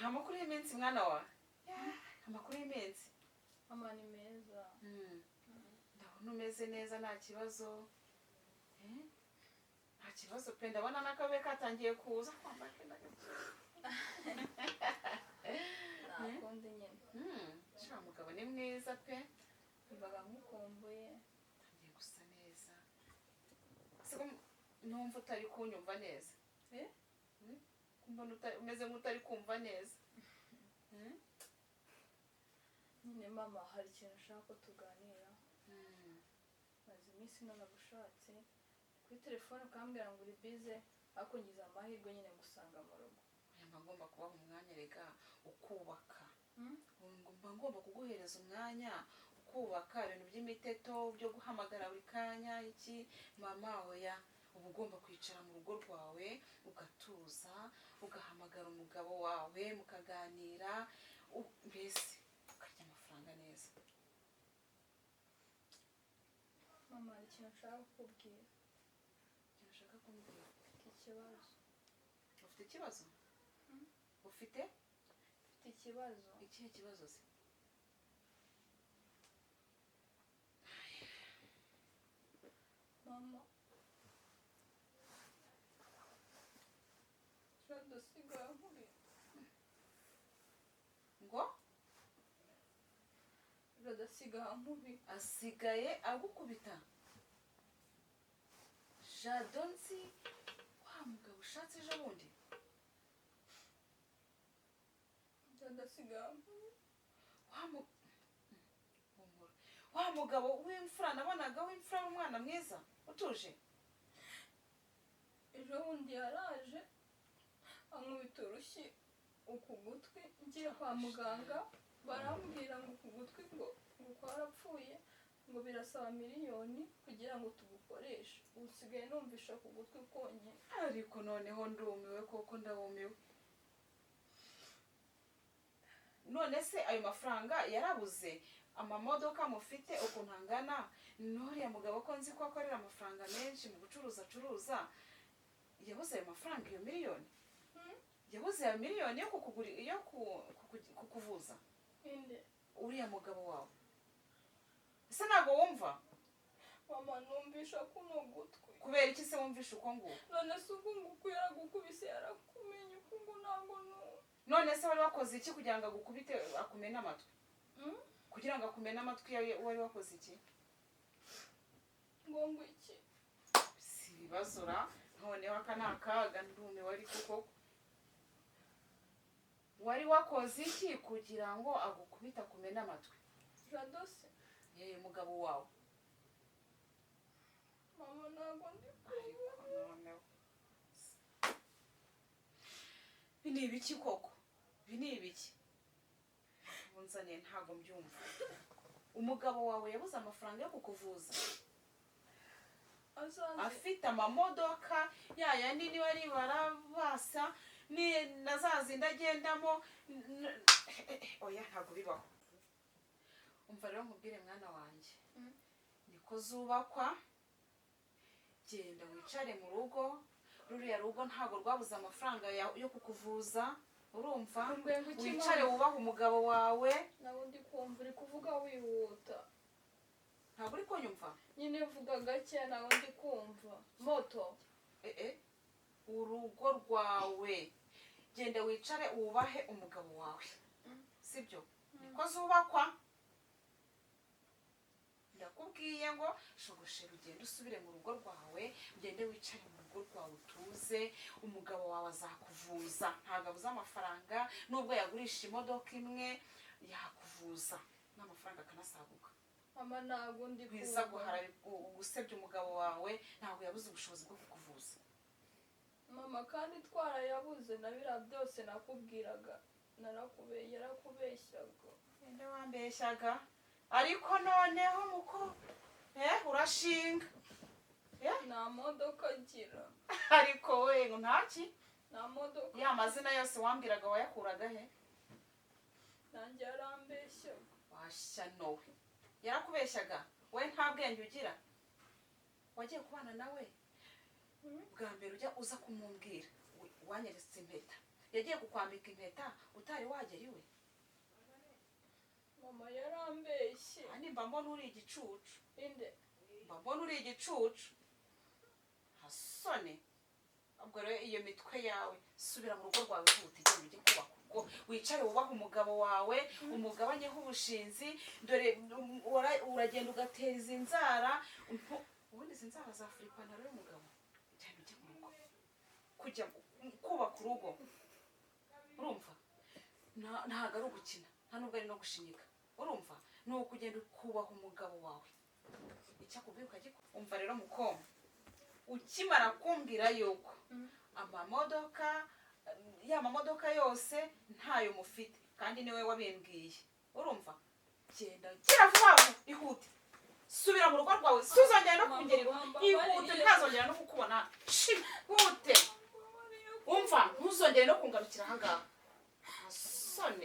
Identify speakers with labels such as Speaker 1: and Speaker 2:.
Speaker 1: amakuru y'iminsi mwana wa amakuru y'iminsi
Speaker 2: mama ni meza
Speaker 1: ndabona umeze neza nta kibazo nta kibazo pe ndabona n'akabe katangiye kuza
Speaker 2: nakundi nyine
Speaker 1: sha mugabo ni mwiza pe
Speaker 2: mbaga nkukumbuye
Speaker 1: tangiye gusa neza numva utari kunyumva neza umeze nk'utari kumva neza
Speaker 2: nyine mama hari ikintu ushaka ko tuganira maze iminsi nagushatse kuri telefone ukambwira ngo uri bize ariko ngize amahirwe nyine gusanga mu rugo
Speaker 1: mba ngomba kubaha umwanya rega ukubaka mba ngomba kuguhereza umwanya ukubaka ibintu by'imiteto byo guhamagara buri kanya iki mama oya uba ugomba kwicara mu rugo rwawe ugatuza ugahamagara umugabo wawe mukaganira mbese ukarya amafaranga neza.
Speaker 2: mama hari ikintu nshaka kukubwira.
Speaker 1: Ikintu ushaka kumbwira?
Speaker 2: Ikibazo.
Speaker 1: Ufite ikibazo? Ufite
Speaker 2: ikibazo.
Speaker 1: Ikihe kibazo se?
Speaker 2: mama Shadasigaye nkuri
Speaker 1: ngo
Speaker 2: Shadasigaye nkuri
Speaker 1: asigaye agukubita. Jadonzi wa mugabo ushatse ejo bundi.
Speaker 2: Shadasigaye nkuri
Speaker 1: wa mugabo w'imfura nabonaga w'imfura w'umwana mwiza utuje.
Speaker 2: ejo bundi yaraje ankubita urushyi ukugutwi ngiye kwa muganga barambwira ngo ukugutwi ngo kwarapfuye ngo birasaba miliyoni kugira ngo tugukoreshe. Usigaye numvisha kugutwi konye.
Speaker 1: Ariko noneho ndumiwe koko ndabumiwe. None se ayo mafaranga yarabuze amamodoka mufite ukuntu angana n'uriya mugabo ko nzi ko akorera amafaranga menshi mu gucuruza yabuze ayo mafaranga iyo miliyoni yabuze ayo miliyoni yo kukugura iyo kukuvuza
Speaker 2: inde
Speaker 1: uriya mugabo wawe ese ntabwo wumva?
Speaker 2: mama numvisha kuno gutwi.
Speaker 1: Kubera iki se wumvisha uko nguko?
Speaker 2: none se ubwo nguko yaragukubise yarakumenye uko ngo ntabwo
Speaker 1: none se wari wakoze iki kugira ngo agukubite akumene amatwi? Kugira ngo akumene amatwi wari wakoze iki?
Speaker 2: ngo iki
Speaker 1: si ibibazura noneho aka ni akaga ndumiwe ariko koko wari wakoze iki kugira ngo agukubite akumene amatwi?
Speaker 2: Jadose
Speaker 1: yeye mugabo wawe.
Speaker 2: mama ntabwo ndi
Speaker 1: noneho bini ibiki koko? Bini ibiki? Bunzaniye ntago mbyumva. Umugabo wawe yabuze amafaranga yo kukuvuza afite amamodoka yaya nini bari barabasa ni nazazi ndagendamo oya ntago bibaho. Umva rero nkubwire mwana wanjye niko zubakwa. Genda wicare mu rugo ruriya rugo ntago rwabuze amafaranga yo kukuvuza urumva. Wicare wubaha umugabo wawe.
Speaker 2: nawe ndi kumva uri kuvuga wihuta.
Speaker 1: Ntabwo uri kunyumva?
Speaker 2: nyine vuga gake nawe ndi kumva moto.
Speaker 1: Urugo rwawe genda wicare wubahe umugabo wawe sibyo? Niko zubakwa. Ndakubwiye ngo shogoshe ugende usubire mu rugo rwawe ugende wicare mu rugo rwawe utuze umugabo wawe azakuvuza. Ntabwo abuze amafaranga nubwo yagurisha imodoka imwe yakuvuza n'amafaranga akanasaguka.
Speaker 2: mama ntabwo ndi
Speaker 1: Kwiza guhara gusebya umugabo wawe ntabwo yabuze ubushobozi bwo kukuvuza.
Speaker 2: mama kandi twarayabuze na biriya byose nakubwiraga yarakubeshyaga.
Speaker 1: Ende wambeshyaga ariko noneho muko urashinga
Speaker 2: nta modoka agira.
Speaker 1: ariko we ngo ntaki
Speaker 2: nta modoka.
Speaker 1: ya mazina yose wambiraga wayakuraga he?
Speaker 2: nanjye yarambeshyaga.
Speaker 1: Washya nowe yarakubeshyaga we nta bwenge ugira. Wagiye kubana nawe bwa mbere ujya uza kumumbwira wanyeretse impeta yagiye kukwambika impeta utari wagera iwe?
Speaker 2: mama yarambeshye.
Speaker 1: Ani mba mbona uri igicucu.
Speaker 2: Inde
Speaker 1: Mba mbona uri igicucu. Hasone. Ubwo rero iyo mitwe yawe subira mu rugo rwawe vuta ijye ujye kubaka urugo wicare wubaha umugabo wawe umugabanyeho ubushinzi dore uragenda ugateza inzara ubundi izi nzara za Filipana rero umugabo cyane ujye mu rugo kujya kubaka urugo urumva ntago ari ugukina nta nubwo ari no gushinyika urumva ni ukugenda kubaha umugabo wawe icyakubwiye ukagikora umva rero mukoma ukimara kumbwira yuko amamodoka yose ntayo mufite kandi niwe wabimbwiye urumva genda gira vuba ihute subira mu rugo rwawe suzongera no kungerera ihute ntazongera no kukubona ihute umva ntuzongere no kungarukira ahangaha sone